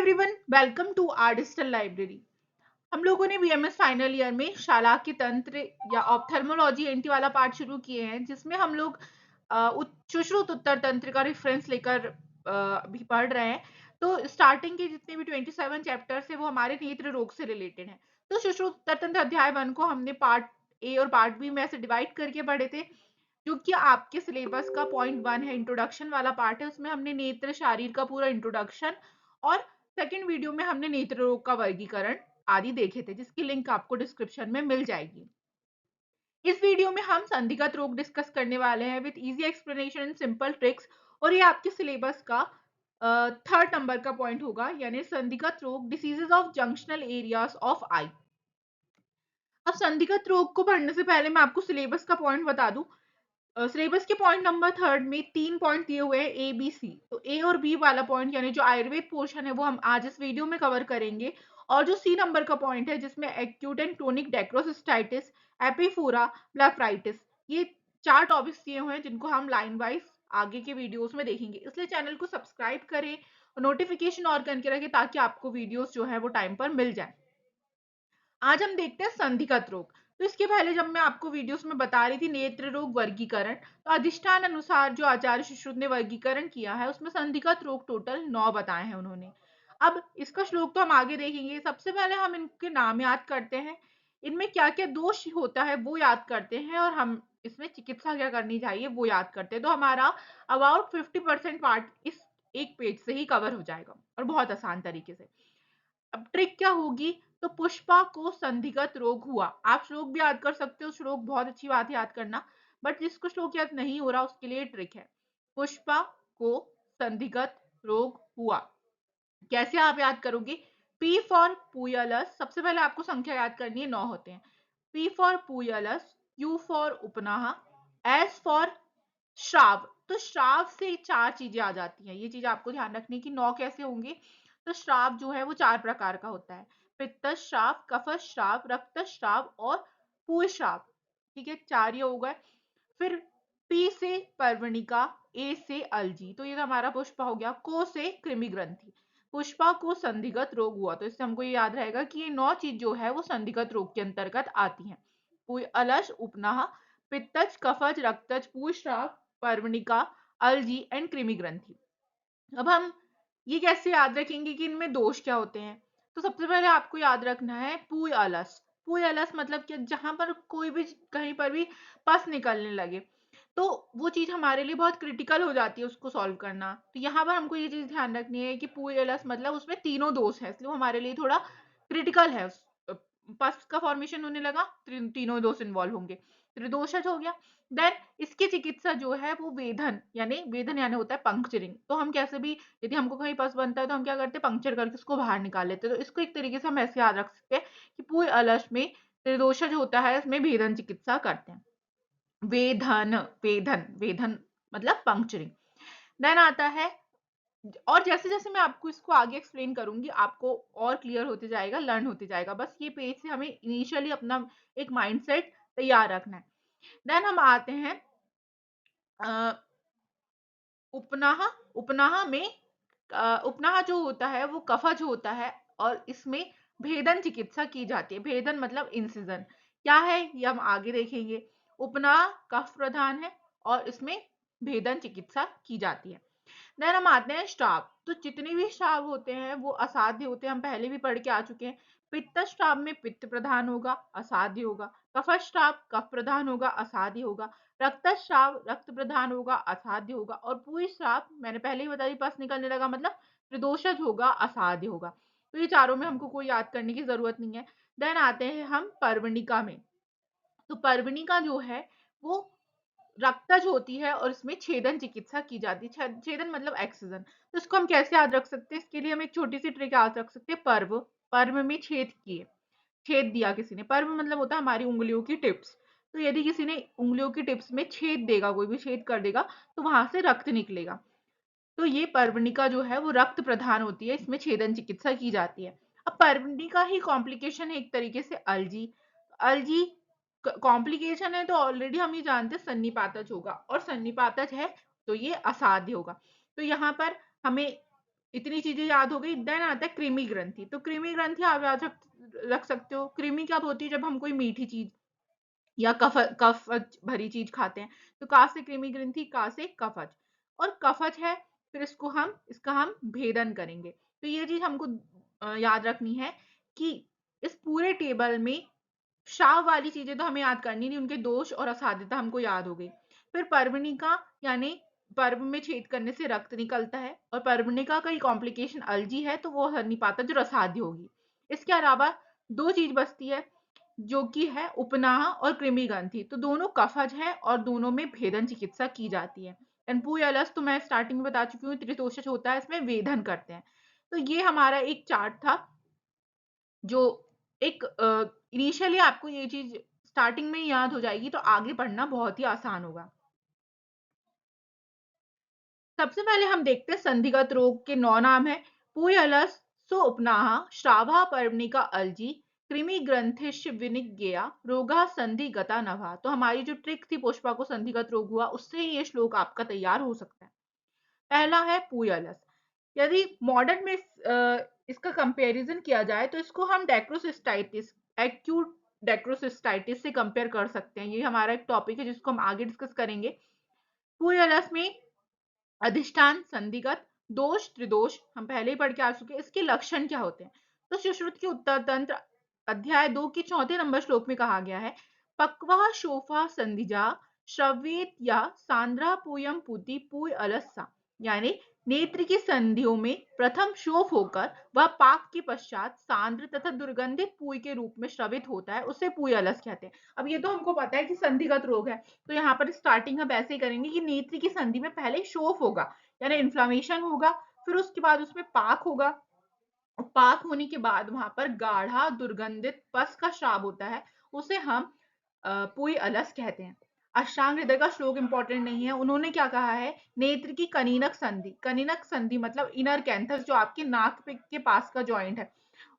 Everyone, welcome to our digital library. हम लोगों ने बीएमएस फाइनल ईयर में शालाक्य तंत्र या ऑप्थेल्मोलॉजी एनटी वाला पार्ट शुरू किए हैं, जिसमें हम लोग सुश्रुत उत्तर तंत्र का रेफरेंस लेकर अभी पढ़ रहे हैं। तो स्टार्टिंग के जितने भी 27 चैप्टर्स है वो हमारे नेत्र रोग से रिलेटेड हैं। तो सुश्रुत उत्तर तंत्र अध्याय 1 को हमने पार्ट ए और पार्ट बी में ऐसे डिवाइड करके पढ़े थे। जो कि आपके सिलेबस का पॉइंट 1 है, इंट्रोडक्शन वाला पार्ट है। उसमें हमने नेत्र शारीर का पूरा इंट्रोडक्शन और सेकंड वीडियो में हमने नेत्र रोग का वर्गीकरण आदि देखे थे, जिसकी लिंक आपको डिस्क्रिप्शन में मिल जाएगी। इस वीडियो में हम संधिगत रोग डिस्कस करने वाले हैं with easy explanation and simple tricks, और ये आपके सिलेबस का थर्ड नंबर का पॉइंट होगा, यानी संधिगत रोग, diseases of junctional areas of eye. अब संधिगत रोग को पढ़ने से पहले मैं आपको सिलेबस का पॉइंट बता दूं। सिलेबस के पॉइंट नंबर थर्ड में 3 पॉइंट दिए हुए हैं, ए बी सी। तो ए और बी वाला पॉइंट यानी जो आयुर्वेद पोर्शन है वो हम आज इस वीडियो में कवर करेंगे, और जो सी नंबर का पॉइंट है जिसमें एक्यूट एंड क्रोनिक डेक्रोसिस्टाइटिस, एपिफोरा, ब्लेफराइटिस, ये 4 टॉपिक्स दिए हुए हैं जिनको हम लाइन वाइज आगे के वीडियोस में देखेंगे। इसलिए चैनल को सब्सक्राइब करें और नोटिफिकेशन ऑन करके रखें ताकि आपको वीडियोस जो है वो टाइम पर मिल जाए। आज हम देखते हैं संधिगत रोग। तो इसके पहले जब मैं आपको वीडियोस में बता रही थी नेत्र रोग वर्गीकरण, तो अधिष्ठान अनुसार जो आचार्य सुश्रुत ने वर्गीकरण किया है उसमें संधिगत रोग टोटल 9 बताए हैं उन्होंने। अब इसका श्लोक तो हम आगे देखेंगे। सबसे पहले हम इनके नाम याद करते हैं, इनमें क्या क्या दोष होता है वो याद करते हैं, और हम इसमें चिकित्सा क्या करनी चाहिए वो याद करते हैं। तो हमारा अबाउट 50% पार्ट इस एक पेज से ही कवर हो जाएगा और बहुत आसान तरीके से। अब ट्रिक क्या होगी? तो पुष्पा को संधिगत रोग हुआ। आप श्लोक भी याद कर सकते हो, श्लोक बहुत अच्छी बात है याद करना, बट जिसको श्लोक याद नहीं हो रहा उसके लिए ट्रिक है। पुष्पा को संधिगत रोग हुआ। कैसे आप याद करोगे? पी फॉर पुयलस, सबसे पहले आपको संख्या याद करनी है, 9 होते हैं। पी फॉर पुयलस, क्यू फॉर उपनाह, एस फॉर श्राव। तो श्राव से 4 चीजें आ जाती हैं, ये चीज आपको ध्यान रखनी कि 9 कैसे होंगे। तो श्राव जो है वो 4 प्रकार का होता है, पित्त श्राव, कफ श्राव, रक्त श्राव और पूय श्राव। ठीक है, 4 ये हो गए। फिर पी से पर्वणिका, ए से अलजी, तो ये तो हमारा पुष्पा हो गया। को से कृमि ग्रंथि। पुष्पा को संधिगत रोग हुआ, तो इससे हमको ये याद रहेगा कि ये 9 चीज जो है वो संधिगत रोग के अंतर्गत आती हैं। पूय अलस, उपनाह, पित्तज, कफज, रक्तज, पूय श्राव, पर्वणिका, अलजी एंड कृमि ग्रंथि। अब हम ये कैसे याद रखेंगे कि इनमें दोष क्या होते हैं? तो सबसे पहले आपको याद रखना है पूय अलस। पूय अलस मतलब कि जहां पर कोई भी कहीं पर भी पस निकलने लगे, तो वो चीज हमारे लिए बहुत क्रिटिकल हो जाती है उसको सॉल्व करना। तो यहाँ पर हमको ये चीज ध्यान रखनी है कि पूय अलस मतलब उसमें तीनों दोष है, इसलिए हमारे लिए थोड़ा क्रिटिकल है। पस का फॉर्मेशन होने लगा, तीनों दोष इन्वॉल्व होंगे, त्रिदोषज हो गया। देन इसकी चिकित्सा जो है वो वेदन यानी होता है पंक्चरिंग। तो हम कैसे भी, यदि हमको कहीं पस बनता है तो हम क्या करते हैं, पंक्चर करके उसको बाहर निकाल लेते हैं। तो इसको एक तरीके से हम ऐसे याद रख सकते हैं कि पूय अलस में त्रिदोषज होता है, इसमें भेदन चिकित्सा करते हैं। वेधन, वेधन, वेधन मतलब पंक्चरिंग। देन आता है, और जैसे जैसे मैं आपको इसको आगे एक्सप्लेन करूंगी आपको और क्लियर होते जाएगा, लर्न होते जाएगा। बस ये पेज से हमें इनिशियली अपना एक माइंडसेट तैयार रखना है। देन हम आते हैं उपनाह। उपनाह में उपनाह जो होता है वो कफज होता है, और इसमें भेदन चिकित्सा की जाती है। भेदन मतलब इंसिजन क्या है ये हम आगे देखेंगे। उपनाह कफ प्रधान है और इसमें भेदन चिकित्सा की जाती है। देन हम आते हैं श्राव। तो जितने भी श्राव होते हैं वो असाध्य होते हैं, हम पहले भी पढ़ के आ चुके हैं। पित्त श्राव में पित्त प्रधान होगा, असाध्य होगा। कफ श्राव कफ प्रधान होगा, असाध्य होगा। रक्तस्राव रक्त प्रधान होगा, असाध्य होगा। और पूय श्राव मैंने पहले ही बताया, पस निकलने लगा मतलब त्रिदोषज होगा, असाध्य होगा। तो ये चारों में हमको कोई याद करने की जरूरत नहीं है। देन आते हैं हम पर्वणिका में। तो पर्वणिका जो है वो रक्तज होती है और इसमें छेदन चिकित्सा की जाती है। छेदन मतलब एक्सिजन। तो इसको हम कैसे याद रख सकते हैं? इसके लिए हम एक छोटी सी ट्रिक याद रख सकते हैं। पर्व, पर्व में छेद किए, छेद दिया किसी ने। पर्व मतलब होता है हमारी उंगलियों की टिप्स। तो यदि किसी ने उंगलियों की टिप्स में छेद देगा, कोई भी छेद कर देगा, तो वहां से रक्त निकलेगा। तो ये पर्वणिका जो है वो रक्त प्रधान होती है, इसमें छेदन चिकित्सा की जाती है। अब पर्वणिका ही कॉम्प्लिकेशन है एक तरीके से अलजी। अलजी कॉम्प्लिकेशन है तो ऑलरेडी हम ये जानते हैं सन्निपातज होगा, और सन्निपातज है तो ये असाध्य होगा। तो यहाँ पर हमें इतनी चीजें याद हो गई। देन आता है कृमि ग्रंथि। तो कृमि ग्रंथि आप याद रख सकते हो। कृमि क्या होती है? जब हम कोई मीठी चीज या कफज भरी चीज खाते हैं। तो का से कृमि ग्रंथि, का से कफज, और कफज है, फिर इसका हम भेदन करेंगे। तो ये चीज हमको याद रखनी है कि इस पूरे टेबल में शाव वाली चीजें तो हमें याद करनी नहीं, उनके दोष और असाध्यता हमको याद हो गई। फिर पर्वणिका, यानी पर्व में छेद करने से रक्त निकलता है, और पर्वणिका का कॉम्प्लिकेशन अलजी है तो वो हरनिपाता जो रसाध्य होगी। इसके अलावा दो चीज बचती है, जो कि है उपनाह और कृमि ग्रंथि। तो दोनों कफज है और दोनों में भेदन चिकित्सा की जाती है। एनपुयलस तो मैं स्टार्टिंग में बता चुकी हूँ, त्रिदोषज होता है, इसमें वेधन करते हैं। तो ये हमारा एक चार्ट था, जो एक इनिशियली आपको ये चीज स्टार्टिंग में ही याद हो जाएगी तो आगे पढ़ना बहुत ही आसान होगा। सबसे पहले हम देखते हैं संधिगत रोग के 9 नाम है। पुयलस, उपनाह, श्रावा पर्वणिका अल्जी, कृमि ग्रंथिश विनिज्ञेया, रोगा संधिगता नभा। तो हमारी जो ट्रिक थी पुष्पा को संधिगत रोग हुआ, उससे ही ये श्लोक आपका तैयार हो सकता है। पहला है पुयलस। यदि मॉडर्न में इसका कंपैरिजन किया जाए तो इसको हम डेक्रोसिस्टाइटिस, एक्यूट डेक्रोसिस्टाइटिस से कंपेयर कर सकते हैं। ये हमारा एक टॉपिक है जिसको हम आगे डिस्कस करेंगे। पुयलस में अधिष्ठान संधिगत, दोष त्रिदोष हम पहले ही पढ़ के आ चुके हैं। इसके लक्षण क्या होते हैं? तो सुश्रुत के उत्तर तंत्र अध्याय 2 के 4 नंबर श्लोक में कहा गया है, पक्वा शोफा संधिजा श्रवेत या सांद्रा पूयम पुति पुय अलस्सा। यानी नेत्र की संधियों में प्रथम शोफ होकर वह पाक के पश्चात सांद्र तथा दुर्गंधित पुय के रूप में श्रवित होता है, उसे पुय अलस कहते हैं। अब ये तो हमको पता है कि संधिगत रोग है, तो यहाँ पर स्टार्टिंग हम ऐसे ही करेंगे कि नेत्र की संधि में पहले शोफ होगा, यानी इन्फ्लामेशन होगा, फिर उसके बाद उसमें पाक होगा, पाक होने के बाद वहां पर गाढ़ा दुर्गंधित पस का श्राव होता है, उसे हम पुई अलस कहते हैं। अष्टांग हृदय का श्लोक इंपॉर्टेंट नहीं है। उन्होंने क्या कहा है? नेत्र की कनीनक संधि, कनीनक संधि मतलब इनर कैंथस, जो आपके नाक के पास का जॉइंट है,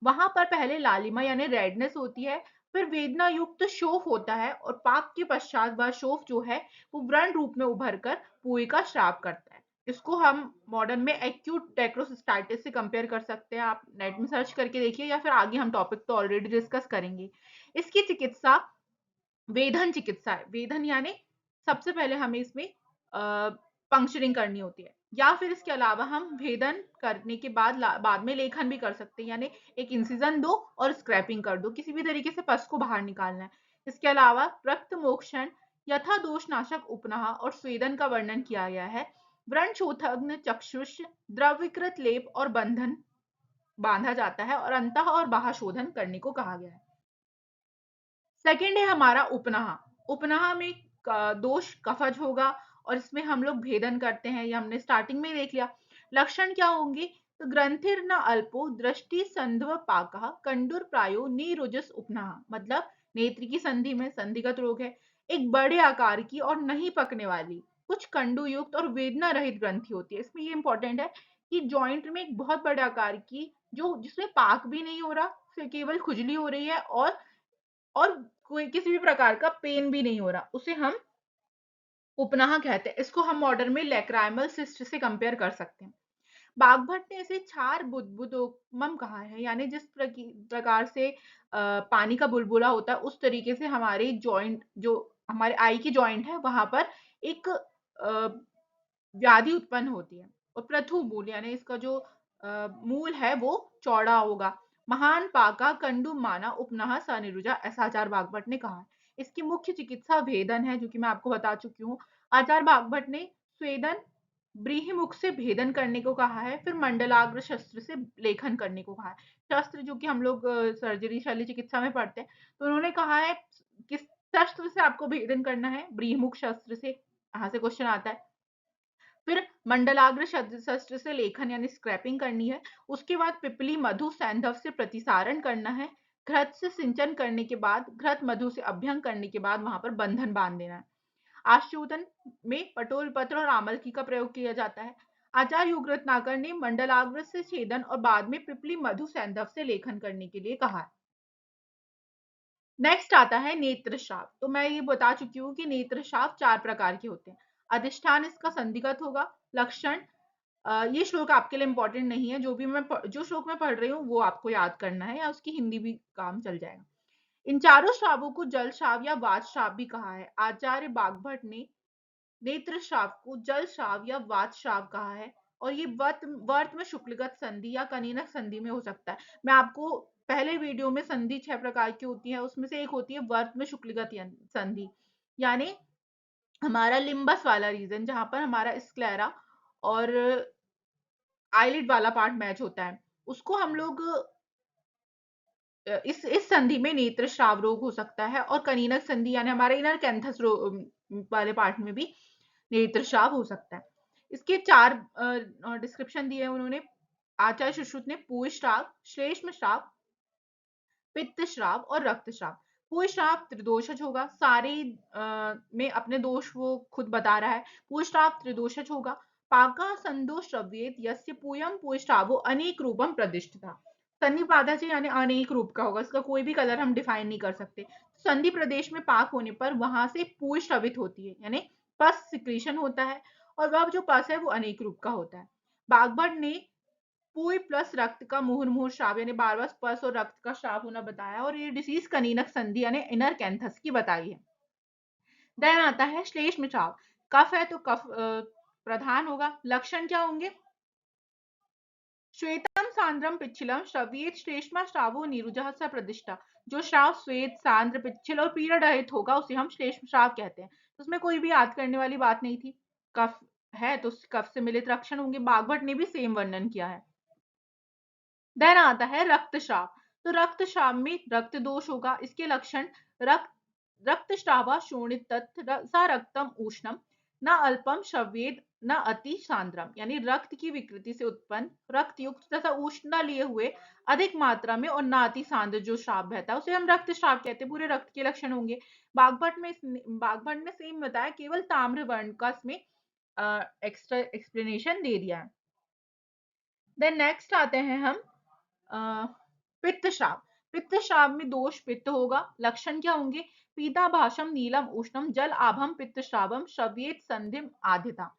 वहां पर पहले लालिमा यानी रेडनेस होती है, फिर वेदना युक्त शोफ होता है, और पाक के पश्चात वह शोफ जो है वो व्रण रूप में उभर कर पुई का श्राव करता है। इसको हम मॉडर्न में एक्यूट डेक्रोसिस्टाइटिस से कंपेयर कर सकते हैं। आप नेट में सर्च करके देखिए, या फिर आगे हम टॉपिक तो ऑलरेडी डिस्कस करेंगे। इसकी चिकित्सा वेधन चिकित्सा है। वेधन यानी सबसे पहले हमें इसमें पंक्चरिंग करनी होती है, या फिर इसके अलावा हम भेदन करने के बाद में लेखन भी कर सकते हैं, यानी एक इंसिजन दो और स्क्रैपिंग कर दो, किसी भी तरीके से पस को बाहर निकालना है। इसके अलावा रक्त मोक्षण, यथा दोष नाशक उपनाह और स्वेदन का वर्णन किया गया है। व्रण शोथग्न चक्षुष द्रविकृत लेप और बंधन बांधा जाता है, और अंतः और बाह्य शोधन करने को कहा गया है। सेकेंड है हमारा उपनाह। उपनाह में दोष कफज होगा, और इसमें हम लोग भेदन करते हैं, ये हमने स्टार्टिंग में ही देख लिया। लक्षण क्या होंगे? तो ग्रंथिर न अल्पो दृष्टि संध्व पाका कंडुर प्रायो निरुजस उपनाह, मतलब नेत्र की संधि में संधिगत रोग है। एक बड़े आकार की और नहीं पकने वाली, कुछ कंडु युक्त और वेदना रहित ग्रंथि होती है। इसमें ये इंपॉर्टेंट है कि जॉइंट में एक बहुत बड़े आकार की, जो जिसमें पाक भी नहीं हो रहा, सिर्फ केवल खुजली हो रही है, और कोई किसी भी प्रकार का पेन भी नहीं हो रहा, उसे हम उपनाह कहते हैं। इसको हम मॉडर्न में लेक्राइमल सिस्ट से कंपेयर कर सकते हैं। बागभट्ट ने इसे क्षार बुदबुदोमम कहा है, यानी जिस प्रकार से पानी का बुलबुला होता है, उस तरीके से हमारे जॉइंट, जो हमारे आई की जॉइंट है, वहां पर एक व्याधि उत्पन्न होती है। और प्रथु मूल, यानी इसका जो मूल है वो चौड़ा होगा। महान पाका कंडुम माना उपनाह सनिरुजा, ऐसा आचार्य बागभट्ट ने कहा है। इसकी मुख्य चिकित्सा भेदन है, जो कि मैं आपको बता चुकी हूँ। आचार्य बागभट्ट ने स्वेदन ब्रीहिमुख से भेदन करने को कहा है, फिर मंडलाग्र शस्त्र से लेखन करने को कहा है। शस्त्र जो कि हम लोग सर्जरी शल्य चिकित्सा में पढ़ते हैं, तो उन्होंने कहा है किस शस्त्र से आपको भेदन करना है? ब्रीहिमुख शस्त्र से। यहाँ से क्वेश्चन आता है। फिर मंडलाग्र शस्त्र से लेखन यानी स्क्रैपिंग करनी है। उसके बाद पिपली मधु सैंधव से प्रतिसारण करना है। घृत से सिंचन करने के बाद, घृत मधु से अभ्यंग करने के बाद वहां पर बंधन बांध देना है। आशोधन में पटोल पत्र और आमलकी का प्रयोग किया जाता है। आचार्य युगरत्नाकर ने मंडलाग्र से छेदन और बाद में पिपली मधु सैंधव से लेखन करने के लिए कहा है। नेक्स्ट आता है नेत्रश्राव। तो मैं ये बता चुकी हूँ कि नेत्रश्राव 4 प्रकार के होते हैं। अधिष्ठान इसका संधिगत होगा। लक्षण ये श्लोक आपके लिए इंपॉर्टेंट नहीं है, जो श्लोक मैं पढ़ रही हूँ वो आपको याद करना है, या उसकी हिंदी भी काम चल जाएगा। इन चारों श्रावों को जल श्राव या वात श्राव भी कहा है। आचार्य बागभट्ट ने नेत्र श्राव को जल श्राव या वात श्राव कहा है, और ये वर्त में शुक्लगत संधि या कनीनक संधि में हो सकता है। मैं आपको पहले वीडियो में संधि 6 प्रकार की होती है, उसमें से एक होती है वर्त में शुक्लगत संधि, यानी हमारा लिम्बस वाला रीजन, जहां पर हमारा स्क्लेरा और आईलिड वाला पार्ट मैच होता है, उसको हम लोग इस संधि में नेत्र श्राव रोग हो सकता है, और कनीनक संधि यानी हमारे इनर कैंथस वाले पार्ट में भी नेत्र श्राव हो सकता है। इसके 4 डिस्क्रिप्शन दिए हैं उन्होंने। आचार्य सुश्रुत ने पूयश्राव, श्लेष्म श्राव, पित्त श्राव और रक्त श्राव। पूय श्राव त्रिदोषज होगा, सारे में अपने दोष वो खुद बता रहा है। पूय श्राव त्रिदोषज होगा। पाका संदोष श्रव्येत यस्य पूयम पूय श्रावो अनेक रूपम प्रतिष्ठिता। सन्निपादाचे यानी अनेक रूप का होगा, इसका कोई भी कलर हम डिफाइन नहीं कर सकते। संधि प्रदेश में पाक होने पर वहां से पूय श्रवित होती है, यानी पस सिक्रीशन होता है, और वह जो पस है वो अनेक रूप का होता है। बागभट ने पूई प्लस रक्त का मुहुर्मुहुर श्राव यानी बार बार स्पर्श और रक्त का श्राव होना बताया, और ये डिसीज कनीनक संधि यानी इनर कैंथस की बताई है। देन आता है श्लेष्म श्राव। कफ है तो कफ प्रधान होगा। लक्षण क्या होंगे? श्वेतम सांद्रम पिच्छिलम श्रव्येत श्लेष्मा श्रावो नीरुजः स प्रतिष्ठा। जो श्राव श्वेत सांद्र पिच्छिल और पीड़ा रहित होगा उसे हम श्लेष्म श्राव कहते हैं। तो उसमें कोई भी याद करने वाली बात नहीं थी। कफ है तो कफ से मिलित लक्षण होंगे। बागभट ने भी सेम वर्णन किया है। देन आता है रक्तस्राव। तो रक्तस्राव में रक्त दोष होगा। इसके लक्षण रक्तस्रावा शोणित सा रक्तम उष्णम न अल्पम श्रव्येद न अति सांद्रम, यानी रक्त की विकृति से उत्पन्न रक्त युक्त तथा उष्णता लिए हुए अधिक मात्रा में और न अति सांद्र जो श्राव बहता है उसे हम रक्तस्राव कहते हैं। पूरे रक्त के लक्षण होंगे। बागभट ने सेम बताया, केवल ताम्र वर्ण का इसमें एक्स्ट्रा एक्सप्लेनेशन दे दिया है। देन नेक्स्ट आते हैं हम पित्तश्राव। पित्तश्राव में दोष पित्त होगा। लक्षण क्या होंगे? पीता भाषम नीलम उष्णम जल आभम पित्तश्रावम श्रव्येत संधिम आधिता।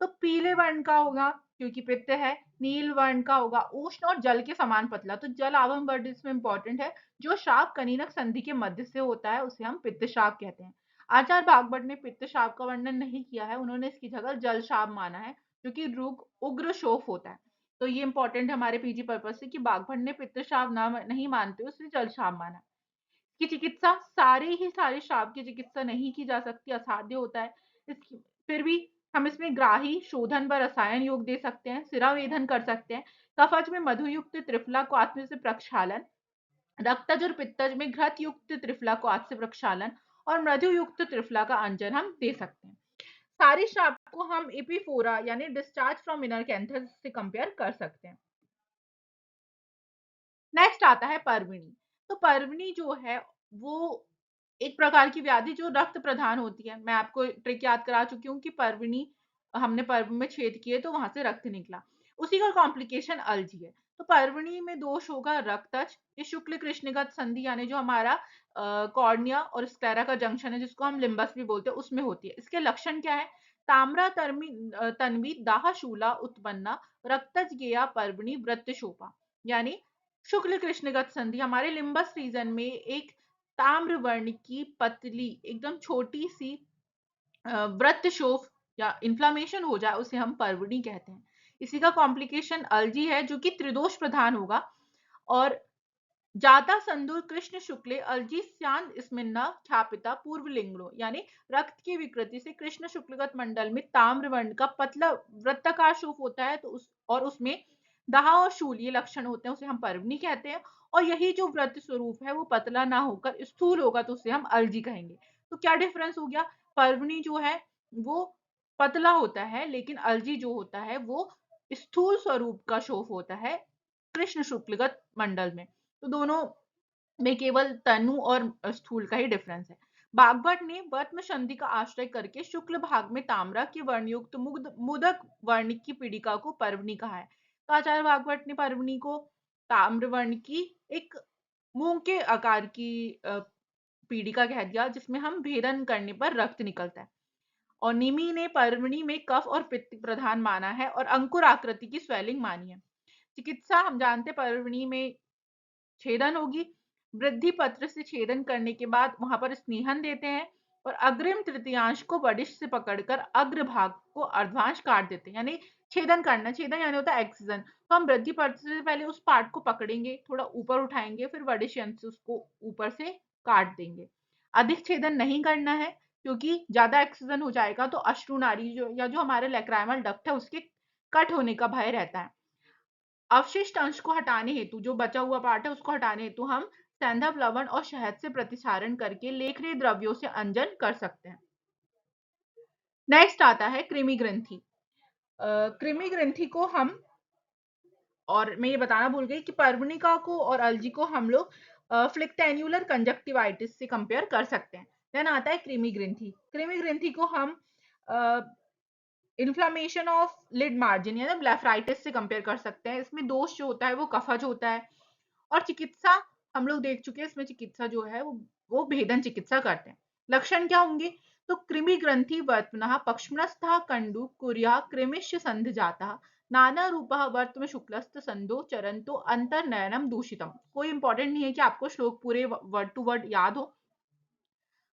तो पीले वर्ण का होगा क्योंकि पित्त है। नील वर्ण का होगा उष्ण और जल के समान पतला। तो जल आभम वर्ड इसमें इंपॉर्टेंट है। जो श्राव कनीनक संधि के मध्य से होता है उसे हम पित्तश्राव कहते हैं। आचार्य बागभट ने पित्तश्राव का वर्णन नहीं किया है, उन्होंने इसकी जगह जल श्राव माना है, क्योंकि रुग उग्र शोफ होता है। तो ये इंपॉर्टेंट है हमारे पीजी पर्पज से कि बागभट ने पित्तश्राव ना नहीं मानते, उसने जल श्राव माना। की चिकित्सा, सारे श्राव की चिकित्सा नहीं की जा सकती, असाध्य होता है। फिर भी हम इसमें ग्राही शोधन व रसायन योग दे सकते हैं, सिरावेधन कर सकते हैं। कफज में मधुयुक्त त्रिफला को आत्म से प्रक्षालन, रक्तज और पित्तज में घृत युक्त त्रिफला को आत्म से प्रक्षालन और मधुयुक्त त्रिफला का अंजन हम दे सकते हैं। सारे श्राव को हम एपिफोरा यानी डिस्चार्ज फ्रॉम इनर कैंथर से कंपेयर कर सकते हैं। नेक्स्ट आता है पर्वणी। तो पर्वणी जो है वो एक प्रकार की व्याधि जो रक्त प्रधान होती है। मैं आपको ट्रिक याद करा चुकी हूँ कि पर्वणी, हमने पर्व में छेद किए तो वहां से रक्त निकला, उसी का कॉम्प्लिकेशन अलजी है। तो पर्वणी में दोष होगा रक्तज। ये शुक्ल कृष्णगत संधि यानी जो हमारा कॉर्निया और स्क्लेरा का जंक्शन है जिसको हम लिम्बस भी बोलते हैं उसमें होती है। इसके लक्षण क्या है? ताम्रा तन्वी दाहशूला उत्पन्ना रक्तज गेया पर्वणी वृत्त शोभा, यानी शुक्ल कृष्णगत संधि हमारे लिम्बस रीजन में एक ताम्र वर्ण की पतली एकदम छोटी सी वृत्त शोफ या इन्फ्लामेशन हो जाए उसे हम पर्वणी कहते हैं। इसी का कॉम्प्लिकेशन अलजी है जो कि त्रिदोष प्रधान होगा। और जाता संदूर कृष्ण शुक्ले अलजी स्यान स्मिन्ना ख्यापिता पूर्व लिंगड़ो, यानी रक्त की विकृति से कृष्ण शुक्लगत मंडल में ताम्र वर्ण का पतला वृत्ताकार शोफ होता है, तो उसमें दाह और शूल ये लक्षण होते हैं, उसे हम पर्वणी कहते हैं। और यही जो वृत्त स्वरूप है वो पतला ना होकर स्थूल होगा तो उसे हम अलजी कहेंगे। तो क्या डिफरेंस हो गया? पर्वणी जो है वो पतला होता है, लेकिन अलजी जो होता है वो स्थूल स्वरूप का शोफ होता है कृष्ण शुक्लगत मंडल में। तो दोनों में केवल तनु और स्थूल का ही डिफरेंस है। बागभट ने वर्त्म संधि का आश्रय करके शुक्ल भाग में ताम्रा के वर्णयुक्त मुदक वर्ण की पीड़िका को पर्वणी कहा है। तो आचार्य बागभट ने पर्वणी को ताम्र वर्ण की एक मूंग के आकार की पीड़िका कह दिया जिसमें हम भेदन करने पर रक्त निकलता है। और निमि ने पर्वणी में कफ और पित्त प्रधान माना है और अंकुर आकृति की स्वेलिंग मानी है। चिकित्सा हम जानते हैं पर्वणी में छेदन होगी, वृद्धि पत्र से छेदन करने के बाद वहां पर स्नेहन देते हैं और अग्रिम तृतीयांश को वडिष्ठ से पकड़कर अग्र भाग को अर्धांश काट देते हैं, यानी छेदन करना। छेदन यानी होता है एक्सिजन। तो हम वृद्धि पत्र से पहले उस पार्ट को पकड़ेंगे, थोड़ा ऊपर उठाएंगे, फिर वडिष्ठ अंश से उसको ऊपर से काट देंगे। अधिक छेदन नहीं करना है क्योंकि ज्यादा एक्सिजन हो जाएगा तो अश्रु नाड़ी जो हमारे लेक्राइमल डक्ट है उसके कट होने का भय रहता है। अवशिष्ट अंश को हटाने हेतु, जो बचा हुआ पार्ट है उसको हटाने हेतु हम सैंधव लवण और शहद से प्रतिसारण करके लेखनीय द्रव्यों से अंजन कर सकते हैं। नेक्स्ट आता है कृमि ग्रंथि। कृमि ग्रंथि को हम, और मैं ये बताना भूल गई कि पर्वणिका को और अल्जी को हम लोग फ्लिक्टेन्युलर कंजक्टिवाइटिस से कंपेयर कर सकते हैं। देन आता है कृमि ग्रंथि। कृमि ग्रंथि को हम इन्फ्लामेशन ऑफ लिड मार्जिन यानी ब्लेफराइटिस से कंपेयर कर सकते हैं। इसमें दोष जो होता है वो कफज होता है। और चिकित्सा हम लोग देख चुके हैं, इसमें चिकित्सा जो है वो भेदन चिकित्सा करते हैं। लक्षण क्या होंगे? तो कृमि ग्रंथि वर्त्मनः पक्ष्मणस्थः कंडु कुर्या कृमिश्च संधिजातः नाना रूपः वर्त्म शुक्लस्त संदो चरंतो अंतर्नयनम दूषितम। कोई इंपॉर्टेंट नहीं है कि आपको श्लोक पूरे वर्ड टू वर्ड याद हो।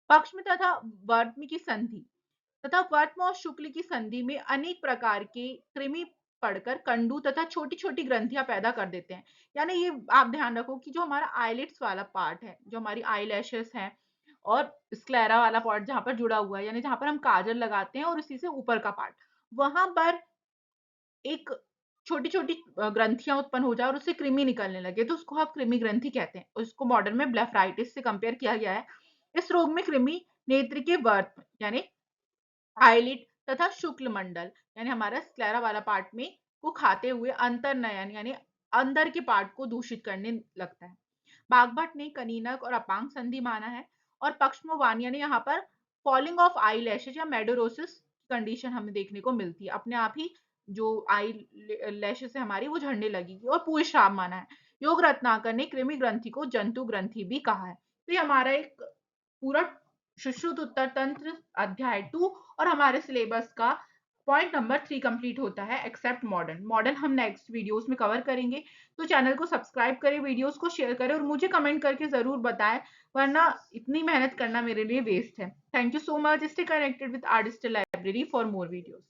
पक्ष्म तथा वर्त्म की संधि तथा वर्त्म और शुक्ल की संधि में अनेक प्रकार के कृमि पड़कर कंडू तथा छोटी छोटी ग्रंथियां पैदा कर देते हैं। यानी ये आप ध्यान रखो कि जो हमारा आईलिड्स वाला पार्ट है, जो हमारी आई लैशेस है और स्क्लेरा वाला पार्ट जहां पर जुड़ा हुआ है, यानी जहां पर हम काजल लगाते हैं और इसी से ऊपर का पार्ट, वहां पर एक छोटी छोटी ग्रंथियां उत्पन्न हो जाए और उससे कृमि निकलने लगे तो उसको आप कृमि ग्रंथि कहते हैं। उसको मॉडर्न में ब्लेफराइटिस से कंपेयर किया गया है। इस रोग में कृमि नेत्र के वर्त्म यानी आईलिड तथा शुक्ल मंडल यानी हमारा स्क्लेरा वाला पार्ट में को खाते हुए अंतर्नयन यानी अंदर के पार्ट को दूषित करने लगता है। बागभट्ट ने कनीनक और अपांग संधि माना है। और पक्ष्मवान यानी यहाँ पर फॉलिंग ऑफ आई लैशेज या मेडोरोसिस कंडीशन हमें देखने को मिलती है। अपने आप ही जो आई लैशेज है हमारी वो झड़ने लगेगी। और पूर्ण श्राप माना है। योग रत्नाकर ने कृमि ग्रंथि को जंतु ग्रंथि भी कहा है। तो ये हमारा एक पूरा सुश्रुत उत्तर तंत्र अध्याय 2 और हमारे सिलेबस का पॉइंट नंबर 3 कंप्लीट होता है एक्सेप्ट मॉडर्न। मॉडर्न हम नेक्स्ट वीडियोस में कवर करेंगे। तो चैनल को सब्सक्राइब करें, वीडियोस को शेयर करें और मुझे कमेंट करके जरूर बताएं, वरना इतनी मेहनत करना मेरे लिए वेस्ट है। Thank you so much. Stay connected with our digital library for more videos.